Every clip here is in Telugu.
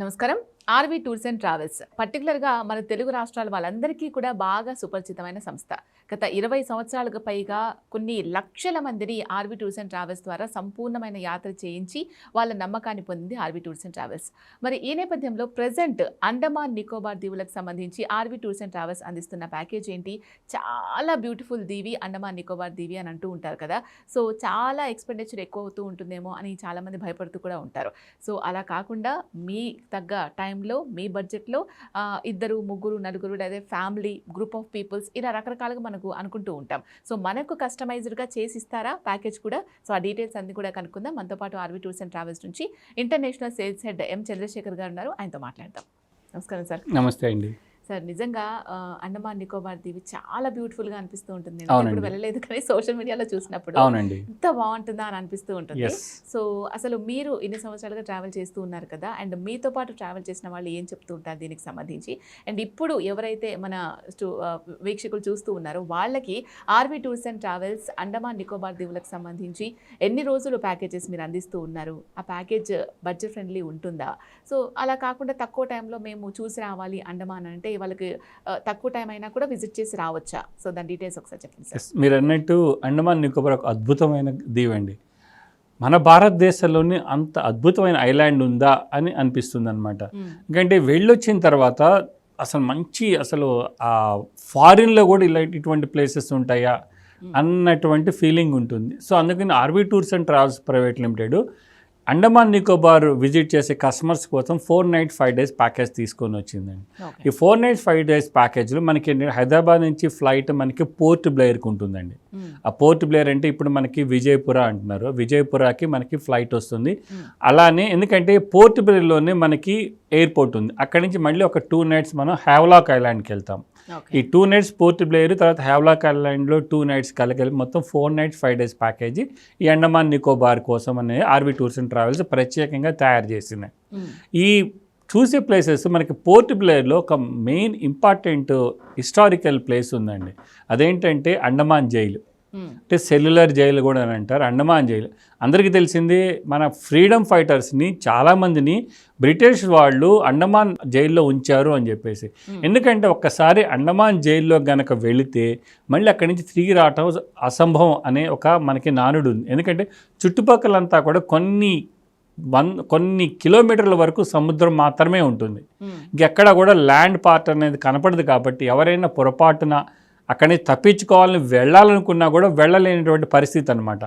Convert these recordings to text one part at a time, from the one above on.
నమస్కారం. ఆర్వి టూర్స్ అండ్ ట్రావెల్స్ పర్టికులర్గా మన తెలుగు రాష్ట్రాల వాళ్ళందరికీ కూడా బాగా సుపరిచితమైన సంస్థ. గత 20 సంవత్సరాలకు పైగా కొన్ని లక్షల మందిని ఆర్వి టూర్స్ అండ్ ట్రావెల్స్ ద్వారా సంపూర్ణమైన యాత్ర చేయించి వాళ్ళ నమ్మకాన్ని పొందింది ఆర్వి టూర్స్ అండ్ ట్రావెల్స్. మరి ఈ నేపథ్యంలో ప్రజెంట్ అండమాన్ నికోబార్ దీవులకు సంబంధించి ఆర్వి టూర్స్ అండ్ ట్రావెల్స్ అందిస్తున్న ప్యాకేజ్ ఏంటి? చాలా బ్యూటిఫుల్ దీవి అండమాన్ నికోబార్ దీవి అని అంటూ ఉంటారు కదా. సో చాలా ఎక్స్పెండిచర్ ఎక్కువ అవుతూ ఉంటుందేమో అని చాలామంది భయపడుతూ కూడా ఉంటారు. సో అలా కాకుండా మీ తగ్గ టైంలో మీ బడ్జెట్లో ఇద్దరు, ముగ్గురు, నలుగురు లేదా ఫ్యామిలీ, గ్రూప్ ఆఫ్ పీపుల్స్ ఇలా రకరకాలుగా మనకు అనుకుంటూ ఉంటాం. సో మనకు కస్టమైజ్డ్గా చేసి ఇస్తారా ప్యాకేజ్ కూడా? సో ఆ డీటెయిల్స్ అన్ని కూడా కనుక్కుందాం. మనతో పాటు ఆర్వి టూర్స్ అండ్ ట్రావెల్స్ నుంచి ఇంటర్నేషనల్ సేల్స్ హెడ్ ఎం చంద్రశేఖర్ గారు ఉన్నారు. ఆయనతో మాట్లాడదాం. నమస్కారం సార్. నమస్తే అండి. సార్, నిజంగా అండమాన్ నికోబార్ దీవి చాలా బ్యూటిఫుల్గా అనిపిస్తూ ఉంటుంది. నేను ఎప్పుడు వెళ్ళలేదు కానీ సోషల్ మీడియాలో చూసినప్పుడు ఎంత బాగుంటుందా అని అనిపిస్తూ ఉంటుంది. సో అసలు మీరు ఇన్ని సంవత్సరాలుగా ట్రావెల్ చేస్తూ ఉన్నారు కదా, అండ్ మీతో పాటు ట్రావెల్ చేసిన వాళ్ళు ఏం చెప్తూ ఉంటారు దీనికి సంబంధించి? అండ్ ఇప్పుడు ఎవరైతే మన వీక్షకులు చూస్తూ ఉన్నారో వాళ్ళకి RV tours and travels Andaman Nicobar దీవులకు సంబంధించి ఎన్ని రోజులు ప్యాకేజెస్ మీరు అందిస్తూ ఉన్నారు? ఆ ప్యాకేజ్ బడ్జెట్ ఫ్రెండ్లీ ఉంటుందా? సో అలా కాకుండా తక్కువ టైంలో మేము చూసి రావాలి అండమాన్ అంటే వాళ్ళకి తక్కువ టైం అయినా కూడా విజిట్ చేసి రావచ్చా? సో దాని డీటెయిల్స్ ఒకసారి చెప్పండి సార్. మీరు అన్నట్టు అండమాన్ నికోబార్ ఒక అద్భుతమైన దీవి అండి. మన భారతదేశంలోని అంత అద్భుతమైన ఐలాండ్ ఉందా అని అనిపిస్తుంది అనమాట. ఎందుకంటే వెళ్ళొచ్చిన తర్వాత అసలు ఆ ఫారిన్లో కూడా ఇటువంటి ప్లేసెస్ ఉంటాయా అన్నటువంటి ఫీలింగ్ ఉంటుంది. సో అందుకని RV tours and travels private limited Andaman Nicobar visit చేసే కస్టమర్స్ కోసం 4 nights 5 days ప్యాకేజ్ తీసుకొని వచ్చిందండి. ఈ 4 nights 5 days ప్యాకేజ్లో మనకి హైదరాబాద్ నుంచి ఫ్లైట్ మనకి పోర్ట్ బ్లెయిర్కి ఉంటుందండి. ఆ పోర్ట్ బ్లెయిర్ అంటే ఇప్పుడు మనకి విజయపుర అంటున్నారు, విజయపురకి మనకి ఫ్లైట్ వస్తుంది. అలానే ఎందుకంటే పోర్ట్ బ్లెయిర్లోనే మనకి ఎయిర్పోర్ట్ ఉంది. అక్కడి నుంచి మళ్ళీ ఒక 2 nights మనం హ్యావ్లాక్ ఐలాండ్కి వెళ్తాం. ఈ 2 nights పోర్ట్ బ్లెయిర్, తర్వాత హ్యావ్లాక్ ఐలాండ్లో 2 nights కలిపి మొత్తం 4 nights 5 days ప్యాకేజీ ఈ అండమాన్ నికోబార్ కోసం అనే ఆర్వి టూర్స్ అండ్ ట్రావెల్స్ ప్రత్యేకంగా తయారు చేసినాయి. ఈ చూసే ప్లేసెస్ మనకి పోర్ట్ బ్లెయిర్లో ఒక మెయిన్ ఇంపార్టెంట్ హిస్టారికల్ ప్లేస్ ఉందండి. అదేంటంటే అండమాన్ జైలు, అంటే సెల్యులర్ జైలు కూడా అని అంటారు. అండమాన్ జైలు అందరికీ తెలిసిందే. మన ఫ్రీడమ్ ఫైటర్స్ని చాలామందిని బ్రిటిష్ వాళ్ళు అండమాన్ జైల్లో ఉంచారు అని చెప్పేసి. ఎందుకంటే ఒక్కసారి అండమాన్ జైల్లో గనక వెళితే మళ్ళీ అక్కడి నుంచి తిరిగి రావటం అసంభవం అనే ఒక మనకి నానుడు ఉంది. ఎందుకంటే చుట్టుపక్కలంతా కూడా కొన్ని కిలోమీటర్ల వరకు సముద్రం మాత్రమే ఉంటుంది. ఇంకెక్కడ కూడా ల్యాండ్ పార్ట్ అనేది కనపడదు. కాబట్టి ఎవరైనా పొరపాటున అక్కడి నుంచి తప్పించుకోవాలని వెళ్ళాలనుకున్నా కూడా వెళ్ళలేనటువంటి పరిస్థితి అనమాట.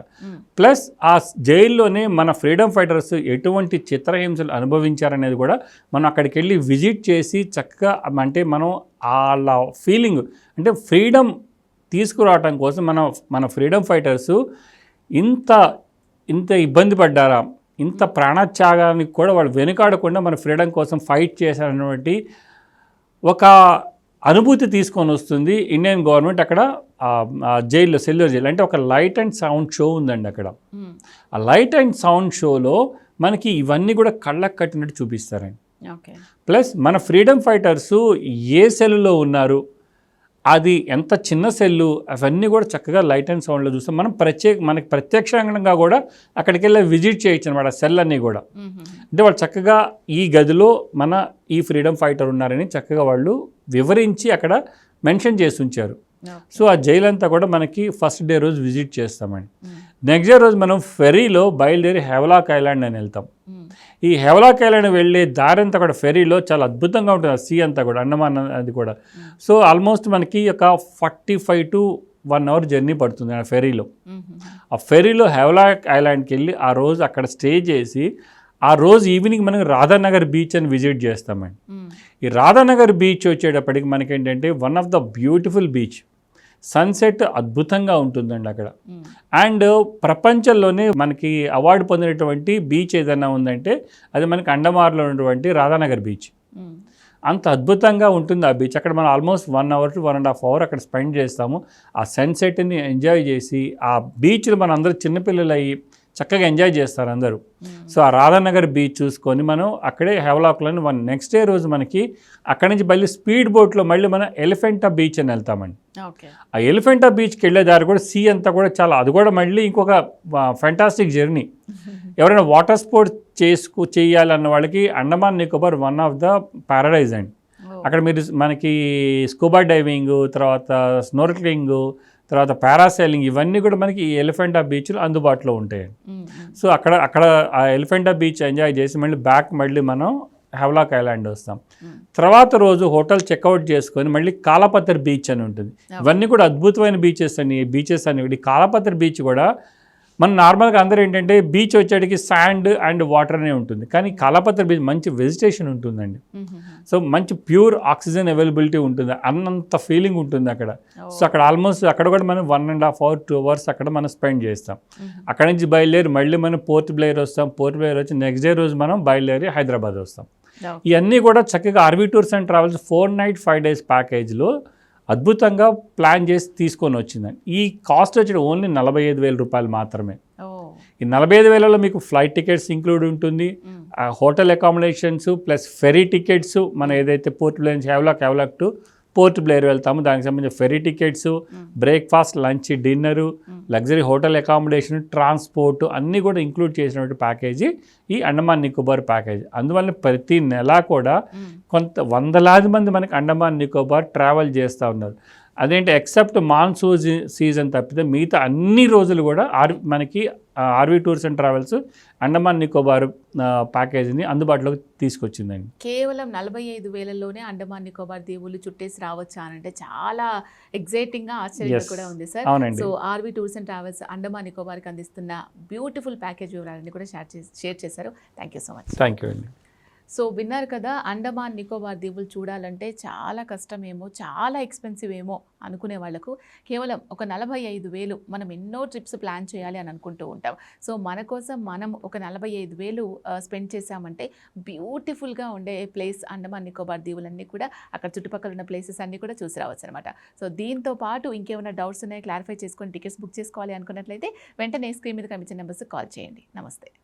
ప్లస్ ఆ జైల్లోనే మన ఫ్రీడమ్ ఫైటర్స్ ఎటువంటి చిత్రహింసలు అనుభవించారనేది కూడా మనం అక్కడికి వెళ్ళి విజిట్ చేసి చక్కగా అంటే మనం వాళ్ళ ఫీలింగ్ అంటే ఫ్రీడమ్ తీసుకురావటం కోసం మన ఫ్రీడమ్ ఫైటర్స్ ఇంత ఇబ్బంది పడ్డారా, ఇంత ప్రాణత్యాగానికి కూడా వాళ్ళు వెనుకాడకుండా మన ఫ్రీడమ్ కోసం ఫైట్ చేశారన్నటువంటి ఒక అనుభూతి తీసుకొని వస్తుంది ఇండియన్ గవర్నమెంట్. అక్కడ జైల్లో సెల్యూర్ జైలు అంటే ఒక లైట్ అండ్ సౌండ్ షో ఉందండి అక్కడ. ఆ లైట్ అండ్ సౌండ్ షోలో మనకి ఇవన్నీ కూడా కళ్ళకు కట్టినట్టు చూపిస్తారండి. ప్లస్ మన ఫ్రీడమ్ ఫైటర్స్ ఏ సెల్లులో ఉన్నారు, అది ఎంత చిన్న సెల్లు, అవన్నీ కూడా చక్కగా లైట్ అండ్ సౌండ్లో చూస్తాం. మనకి ప్రత్యక్షంగా కూడా అక్కడికి వెళ్ళి విజిట్ చేయొచ్చు అనమాట సెల్ అన్నీ కూడా. అంటే వాళ్ళు చక్కగా ఈ గదిలో ఈ ఫ్రీడమ్ ఫైటర్ ఉన్నారని చక్కగా వాళ్ళు వివరించి అక్కడ మెన్షన్ చేసి ఉంచారు. సో ఆ జైలు అంతా కూడా మనకి ఫస్ట్ డే రోజు విజిట్ చేస్తామండి. నెక్స్ట్ డే రోజు మనం ఫెరీలో బయలుదేరి హ్యావ్లాక్ ఐలాండ్ అని వెళ్తాం. ఈ హ్యావ్లాక్ ఐలాండ్ వెళ్ళే దారి అంతా కూడా ఫెరీలో చాలా అద్భుతంగా ఉంటుంది. ఆ సీ అంతా కూడా అండమాన్ అది కూడా. సో ఆల్మోస్ట్ మనకి ఒక 45 to 1 hour జర్నీ పడుతుంది ఆ ఫెరీలో. ఆ ఫెరీలో హ్యావ్లాక్ ఐలాండ్కి వెళ్ళి ఆ రోజు అక్కడ స్టే చేసి ఆ రోజు ఈవినింగ్ మనం రాధానగర్ బీచ్ అని విజిట్ చేస్తామండి. ఈ రాధానగర్ బీచ్ వచ్చేటప్పటికి మనకి ఏంటంటే one of the beautiful beach, sunset అద్భుతంగా ఉంటుందండి అక్కడ. అండ్ ప్రపంచంలోనే మనకి అవార్డు పొందినటువంటి బీచ్ ఏదైనా ఉందంటే అది మనకి అండమాన్లో ఉన్నటువంటి రాధానగర్ బీచ్. అంత అద్భుతంగా ఉంటుంది ఆ బీచ్. అక్కడ మనం ఆల్మోస్ట్ 1 hour to 1.5 hours అక్కడ స్పెండ్ చేస్తాము. ఆ సన్సెట్ని ఎంజాయ్ చేసి ఆ బీచ్లో మన అందరూ చిన్నపిల్లలు అయ్యి చక్కగా ఎంజాయ్ చేస్తారు అందరూ. సో ఆ రాధానగర్ బీచ్ చూసుకొని మనం అక్కడే హెవలాక్లోని నెక్స్ట్ డే రోజు మనకి అక్కడి నుంచి మళ్ళీ స్పీడ్ బోట్లో మళ్ళీ మనం ఎలిఫెంటా బీచ్ అని వెళ్తామండి. ఓకే. ఆ ఎలిఫెంటా బీచ్కి వెళ్ళే దారి కూడా సీ అంతా కూడా చాలా, అది కూడా మళ్ళీ ఇంకొక ఫెంటాస్టిక్ జర్నీ. ఎవరైనా వాటర్ స్పోర్ట్స్ చేయాలన్న వాళ్ళకి Andaman Nicobar one of the paradise అండి. అక్కడ మీరు మనకి స్కూబా డైవింగ్, తర్వాత స్నోర్క్లింగ్, తర్వాత పారాసైలింగ్, ఇవన్నీ కూడా మనకి ఈ ఎలిఫెంటా బీచ్లో అందుబాటులో ఉంటాయండి. సో అక్కడ ఆ ఎలిఫెంటా బీచ్ ఎంజాయ్ చేసి మళ్ళీ మనం హెవలాక్ ఐలాండ్ వస్తాం. తర్వాత రోజు హోటల్ చెక్అవుట్ చేసుకొని మళ్ళీ కాలపత్రి బీచ్ అని ఉంటుంది. ఇవన్నీ కూడా అద్భుతమైన బీచెస్ అండి. ఈ బీచెస్ అనేవి కాలపత్రి బీచ్ కూడా మన నార్మల్గా అందరూ ఏంటంటే బీచ్ వచ్చేటికి శాండ్ అండ్ వాటర్ అనే ఉంటుంది, కానీ కాలపత్రి బీచ్ మంచి వెజిటేషన్ ఉంటుందండి. సో మంచి ప్యూర్ ఆక్సిజన్ అవైలబిలిటీ ఉంటుంది, అన్నంత ఫీలింగ్ ఉంటుంది అక్కడ. సో అక్కడ ఆల్మోస్ట్ అక్కడ కూడా మనం 1.5 hours 2 hours అక్కడ మనం స్పెండ్ చేస్తాం. అక్కడ నుంచి బయలుదేరి మళ్ళీ మనం పోర్ట్ బ్లెయిర్ వస్తాం. పోర్ట్ బ్లెయిర్ వచ్చి నెక్స్ట్ డే రోజు మనం బయలుదేరి హైదరాబాద్ వస్తాం. ఇవన్నీ కూడా చక్కగా RV tours and travels 4 night 5 days ప్యాకేజ్లో అద్భుతంగా ప్లాన్ చేసి తీసుకొని వచ్చిందండి. ఈ కాస్ట్ వచ్చి ఓన్లీ 45,000 రూపాయలు మాత్రమే. ఈ 45,000లో మీకు ఫ్లైట్ టికెట్స్ ఇంక్లూడ్ ఉంటుంది, hotel accommodations plus fairy tickets. మనం ఏదైతే పోర్ట్ బ్లెయిర్ నుంచి హెవలాక్ టు పోర్ట్ బ్లెయిర్ వెళ్తాము దానికి సంబంధించిన fairy tickets, breakfast, lunch, dinner, luxury hotel accommodation, transport అన్నీ కూడా ఇంక్లూడ్ చేసినటువంటి ప్యాకేజీ ఈ అండమాన్ నికోబార్ ప్యాకేజ్. అందువల్ల ప్రతి నెల కూడా కొంత వందలాది మంది మనకి అండమాన్ నికోబార్ ట్రావెల్ చేస్తూ ఉన్నారు. అదేంటి ఎక్సెప్ట్ మాన్సూన్ సీజన్ తప్పితే మిగతా అన్ని రోజులు కూడా మనకి RV tours and travels Andaman Nicobar ప్యాకేజీని అందుబాటులోకి తీసుకొచ్చిందండి. కేవలం 45,000లోనే అండమాన్ నికోబార్ దీవులు చుట్టేసి రావచ్చా అంటే చాలా ఎగ్జైటింగ్గా, ఆశ్చర్యంగా కూడా ఉంది సార్. అవునండి. So RV tours and travels Andaman నికోబార్కి అందిస్తున్న బ్యూటిఫుల్ ప్యాకేజ్ వివరాలన్నీ కూడా షేర్ చేశారు. Thank you so much. Thank you అండి. సో విన్నారు కదా, అండమాన్ నికోబార్ దీవులు చూడాలంటే చాలా కష్టమేమో, చాలా ఎక్స్పెన్సివ్ ఏమో అనుకునే వాళ్ళకు కేవలం ఒక 45,000 మనం ఎన్నో ట్రిప్స్ ప్లాన్ చేయాలి అని అనుకుంటూ ఉంటాం. సో మన కోసం మనం ఒక 45,000 స్పెండ్ చేసామంటే బ్యూటిఫుల్గా ఉండే ప్లేస్ అండమాన్ నికోబార్ దీవులన్నీ కూడా, అక్కడ చుట్టుపక్కల ఉన్న ప్లేసెస్ అన్నీ కూడా చూసి రావచ్చు అనమాట. సో దీంతో పాటు ఇంకేమైనా డౌట్స్ ఉన్నాయో క్లారిఫై చేసుకొని టికెట్స్ బుక్ చేసుకోవాలి అనుకున్నట్లయితే వెంటనే స్క్రీన్ మీద కనిపించే నెంబర్స్ కాల్ చేయండి. నమస్తే.